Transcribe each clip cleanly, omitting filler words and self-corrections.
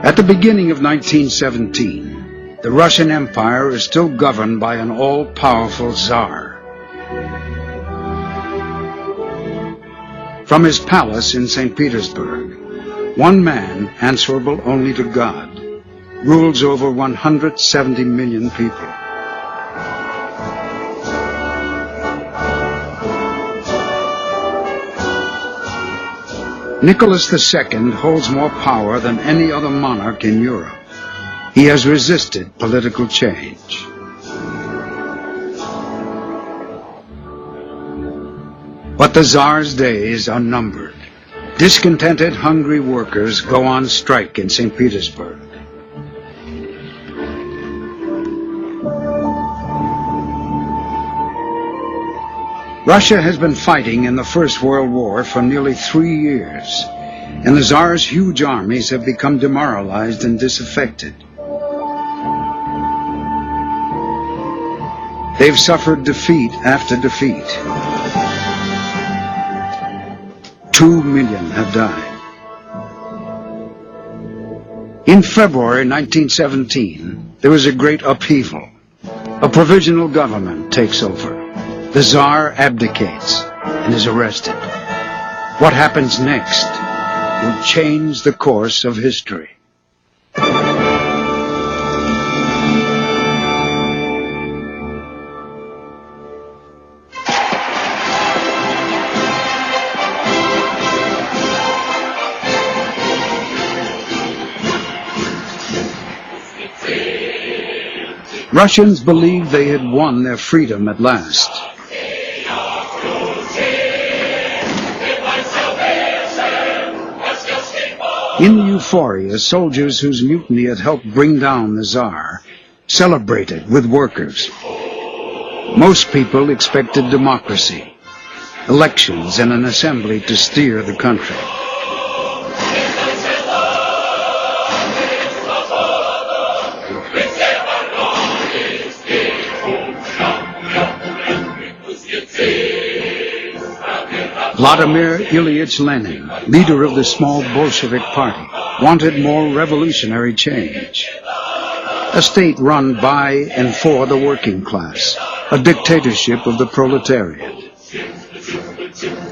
At the beginning of 1917, the Russian Empire is still governed by an all-powerful Tsar. From his palace in St. Petersburg, one man, answerable only to God, rules over 170 million people. Nicholas II holds more power than any other monarch in Europe. He has resisted political change. But the Tsar's days are numbered. Discontented, hungry workers go on strike in St. Petersburg. Russia has been fighting in the First World War for nearly 3 years, and the Tsar's huge armies have become demoralized and disaffected. They've suffered defeat after defeat. 2 million have died. In February 1917, there was a great upheaval. A provisional government takes over. The Tsar abdicates and is arrested. What happens next will change the course of history. Russians believed they had won their freedom at last. In the euphoria, soldiers whose mutiny had helped bring down the Tsar celebrated with workers. Most people expected democracy, elections, and an assembly to steer the country. Vladimir Ilyich Lenin, leader of the small Bolshevik party, wanted more revolutionary change. A state run by and for the working class, a dictatorship of the proletariat.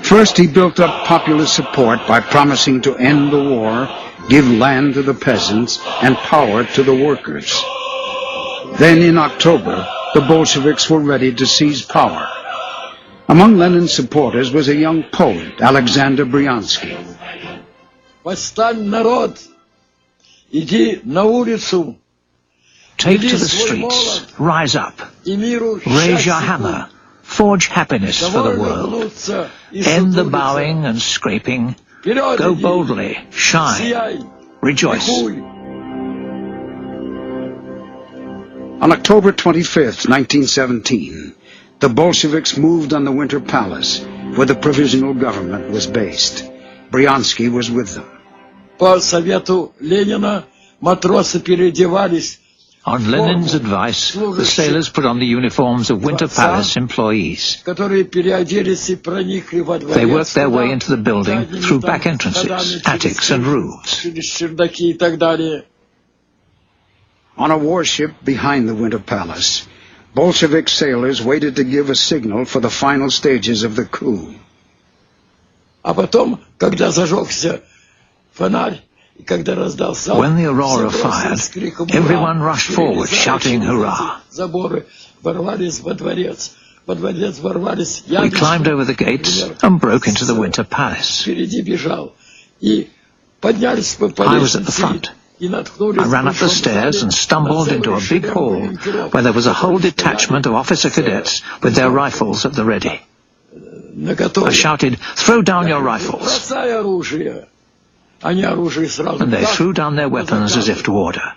First, he built up popular support by promising to end the war, give land to the peasants, and power to the workers. Then in October, the Bolsheviks were ready to seize power. Among Lenin's supporters was a young poet, Alexander Bryansky. Take to the streets, rise up, raise your hammer, forge happiness for the world, end the bowing and scraping, go boldly, shine, rejoice. On October 25th, 1917, the Bolsheviks moved on the Winter Palace, where the provisional government was based. Bryansky was with them. On Lenin's advice, the sailors put on the uniforms of Winter Palace employees. They worked their way into the building through back entrances, attics and roofs. On a warship behind the Winter Palace, Bolshevik sailors waited to give a signal for the final stages of the coup. When the aurora fired, everyone rushed forward, shouting hurrah. We climbed over the gates and broke into the Winter Palace. I was at the front. I ran up the stairs and stumbled into a big hall where there was a whole detachment of officer cadets with their rifles at the ready. I shouted, "Throw down your rifles!" And they threw down their weapons as if to order.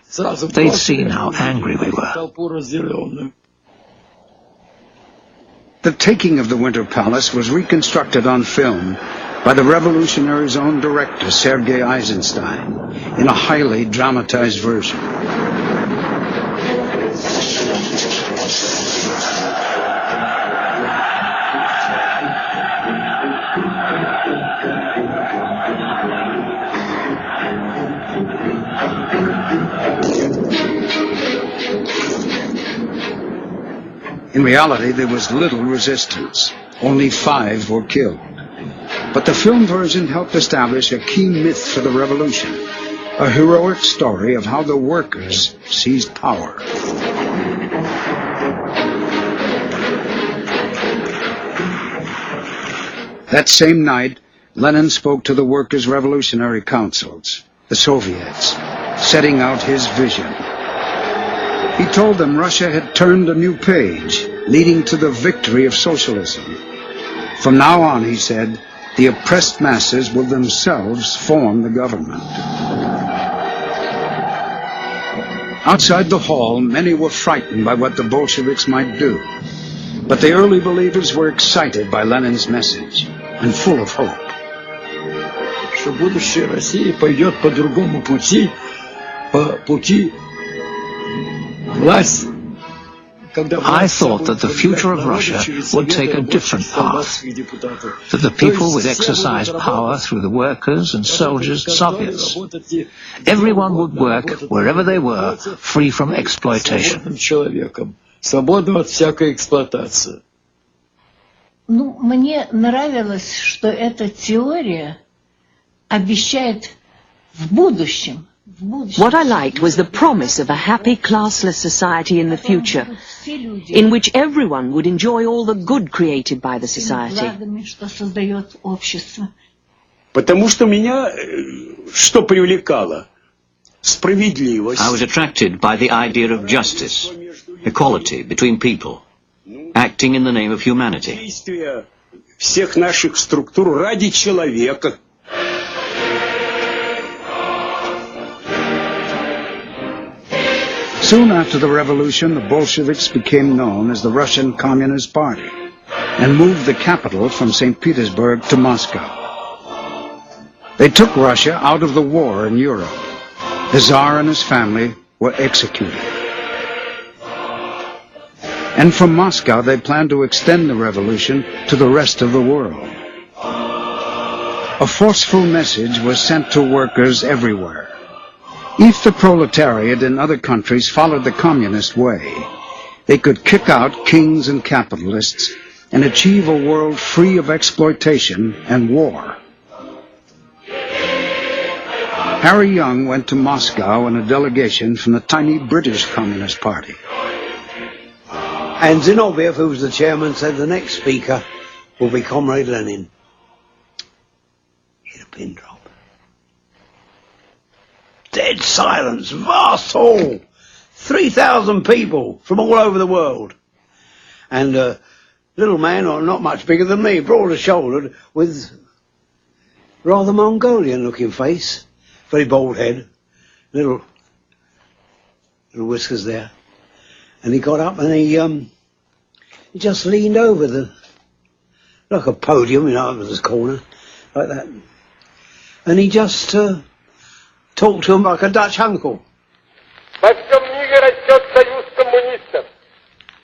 They'd seen how angry we were. The taking of the Winter Palace was reconstructed on film by the revolutionary's own director, Sergei Eisenstein, in a highly dramatized version. In reality, there was little resistance. Only 5 were killed. But the film version helped establish a key myth for the revolution, a heroic story of how the workers seized power. That same night, Lenin spoke to the workers' revolutionary councils, the Soviets, setting out his vision. He told them Russia had turned a new page, leading to the victory of socialism. From now on, he said, the oppressed masses will themselves form the government. Outside the hall, many were frightened by what the Bolsheviks might do. But the early believers were excited by Lenin's message and full of hope. Что будущее России пойдет по другому пути, по пути власти. I thought that the future of Russia would take a different path, that the people would exercise power through the workers and soldiers, Soviets. Everyone would work wherever they were, free from exploitation. Свободным от всякой эксплуатации. Ну, мне нравилось, что эта теория обещает в будущем. What I liked was the promise of a happy, classless society in the future, in which everyone would enjoy all the good created by the society. Потому что меня что привлекало? Справедливость. I was attracted by the idea of justice, equality between people, acting in the name of humanity. Действия всех наших структур ради человека. Soon after the revolution, the Bolsheviks became known as the Russian Communist Party and moved the capital from St. Petersburg to Moscow. They took Russia out of the war in Europe. The Tsar and his family were executed. And from Moscow, they planned to extend the revolution to the rest of the world. A forceful message was sent to workers everywhere. If the proletariat in other countries followed the communist way, they could kick out kings and capitalists and achieve a world free of exploitation and war. Harry Young went to Moscow in a delegation from the tiny British Communist Party. And Zinoviev, who was the chairman, said the next speaker will be Comrade Lenin. Hit a pin drop. Dead silence, vast hall, 3,000 people from all over the world. And a little man, or not much bigger than me, broader-shouldered, with rather Mongolian-looking face, very bald head, little whiskers there. And he got up and he just leaned over like a podium, you know, over this corner, like that. And he just talked to him like a Dutch uncle. Во всем мире растет союз коммунистов.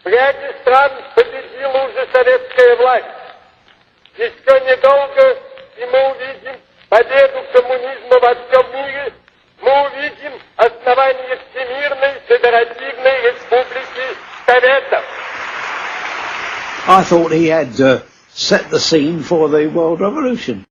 В ряде стран победила уже советская власть. Еще недолго, и мы увидим победу коммунизма во всем мире. Мы увидим основание Всемирной Федеративной Республики Советов. I thought he had set the scene for the World Revolution.